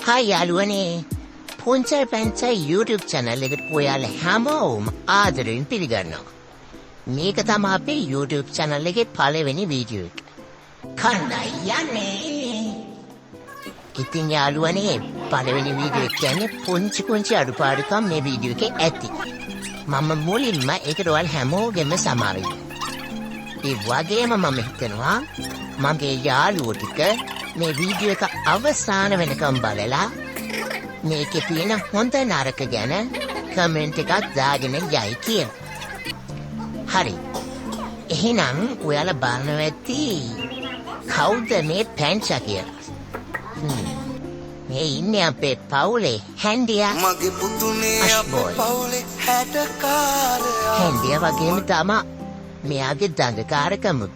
Hi යාළුවනේ. පුංචයි පැංචයි YouTube channel එකට ඔයාලා හැමෝම ආදරෙන් පිළිගන්නවා. මේක තමයි අපේ YouTube channel එකේ පළවෙනි වීඩියෝ එක. කණ්ඩායි යන්නේ. ඉතින් යාළුවනේ පළවෙනි වීඩියෝ එක කියන්නේ පුංචි අඩුපාඩුකම් මේ වීඩියෝ එකේ ඇති. මම මුලින්ම ඒකට ඔයාලා හැමෝගෙම සමාව වෙනවා. ඒ වගේම මම හිතනවා මගේ යාළුවෝ ටික මේ වීඩියෝ එක අවසාන වෙනකම් බලලා මේකේ තියෙන හොඳ නරක ගැන කමෙන්ට් එකක් දාගෙන යයි කියලා. හරි. එහෙනම් ඔයාලා බලනවා ඇති කවුද මේ පැංචා කියලා. මේ ඉන්නේ අපේ පවුලේ හැන්ඩියා. මගේ පුතුනේ අපේ පවුලේ හැඩකාරයා. හැන්ඩියා වගේම තමයි මෙයාගේ දඟකාරකමුත්.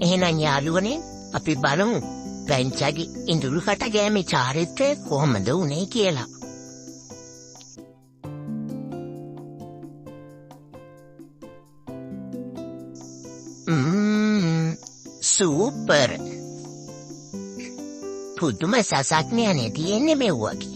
එහෙනම් යාළුවනේ අපි බලමු පැංචාගේ ඉඳුරු කට ගෑමේ චාරිත්‍රය කොහොමද උනේ කියලා. සූපර්. පුදුම සසක්නයනේ තියෙන්නේ මෙව්වගේ.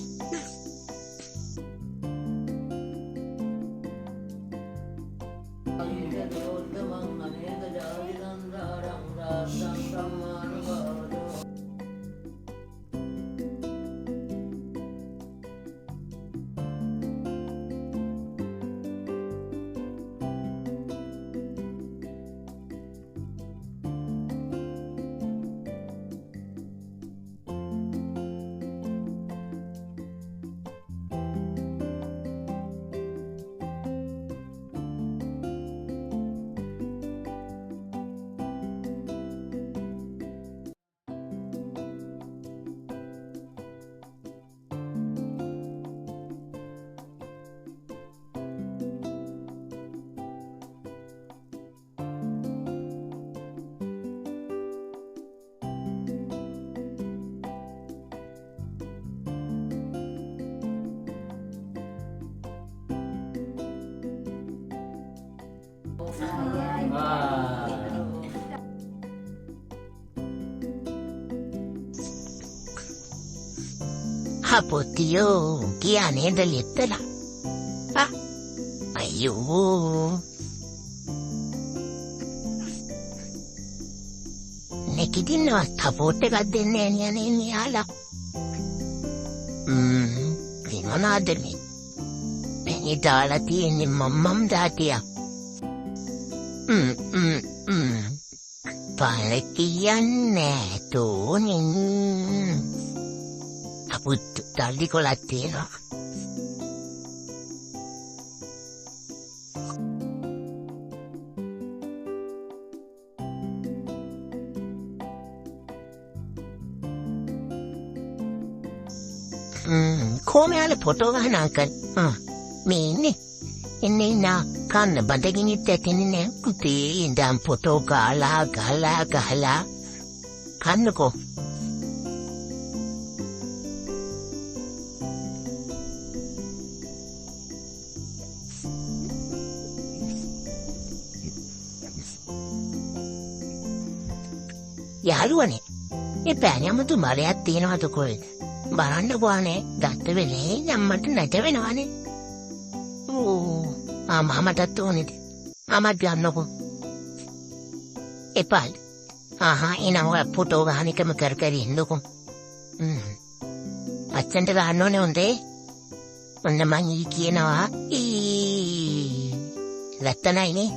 Hapo tío, කියන්නේ දෙලිත්තලා. අයියෝ. නෙකිදිනවා සපෝට් එකක් දෙන්නේ නෑනේ යාලා. විනෝනාද මේ. මෙහි දාලා තියෙන්නේ මම්මම් දාතියක්. පාල කියන්නේ තෝනින්. අපුත් තල්ලි කොලක් තියෙනවා. කොහොම යාලේ ෆොටෝ ගහන අංකල්. මේ ඉන්නේ. එන්නේ නා කන්න බඩගිනි තැතින්නේ නෑ පුතේ. ඉඳන් ෆොටෝ ගහලා කන්නකෝ. යාළුවනේ මේ පෑනියමතු මරයක් තියෙනවද කොහෙද? බලන්න බෝනේ දත්ත වෙලේ යම්මට නැට වෙනවනේ. මමටත් ඕනේද? මමත් ගන්නකො. එපා. එනවා ෆොටෝ ගහන එකම කර ඉන්නකො. අච්චන්ට ගන්න ඕනේ හොඳේ. ඔන්න මං කියනවා ලැත්තනයිනේ.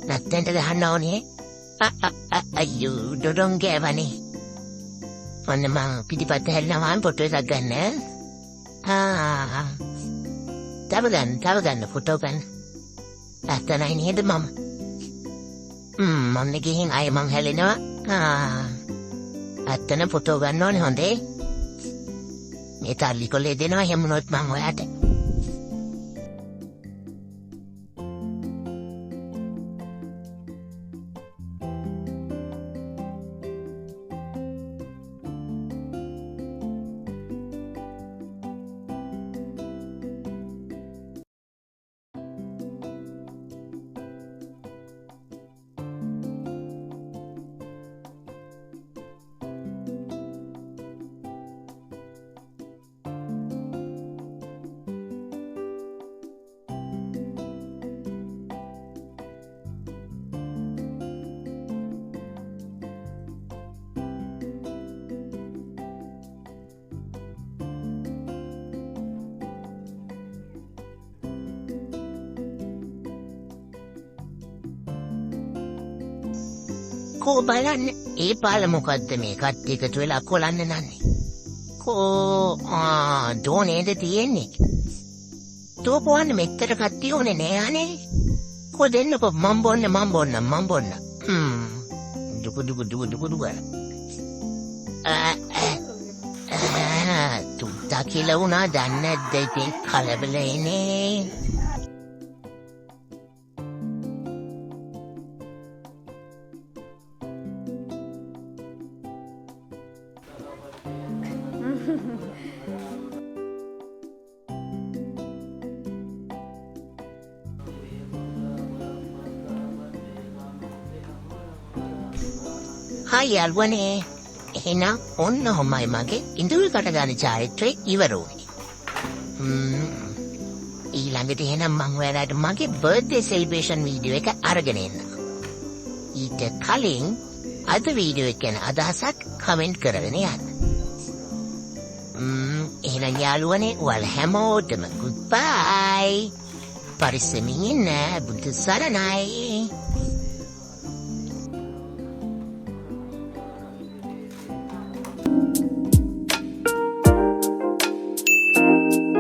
ලැත්තන්ට ගහන්න ඕනේ. අයියෝ ඩොඩොන් ගෑවනේ. ඔන්න මං පිටිපත්ත හැරිනවා ෆොටෝ එකක් ගන්න. තව ගන්න ෆොටෝ ගන්න. ලැත්තනයි නේද මම? මම ගිහින් ආයෙ මං හැලෙනවා. ඇත්තන ෆොටෝ ගන්න ඕනේ හොඳේ. මේ තල්ලි කොලේ දෙනවා හැමුණොත් මං ඔයාට. කෝ බලන්න ඒ පාල මොකද්ද මේ කට්ටිය එකතු වෙලා කොලන්න නන්නේ. කෝ ඩෝනේද තියෙන්නේ. තෝපවන්න මෙත්තර කට්ටිය ඕනේ නෑ අනේ. කෝ දෙන්නකෝ මම බොන්න. දුක. තුත්තා කියලා වුණා දන්නේ නැද්ද ඉතින් කලබලයිනේ. හායි යාළුවනේ. එහෙනම් ඔන්න ඔහොමයි මගේ ඉඳුල් කටගාන චාරිත්‍රය ඉවර වුණේ. ඊළඟට එහෙනම් මං ඔයාලට මගේ බර්ත්ඩේ සෙලිබ්‍රේෂන් වීඩියෝ එක අරගෙන එන්න. ඊට කලින් අද වීඩියෝ එක ගැන අදහසක් කමෙන්ට් කරගෙන යන්න. එහෙනම් යාළුවනේ ඔයාලා හැමෝටම ගුඩ් බයි. පරිස්සමින් ඉන්න. බුදු සරණයි.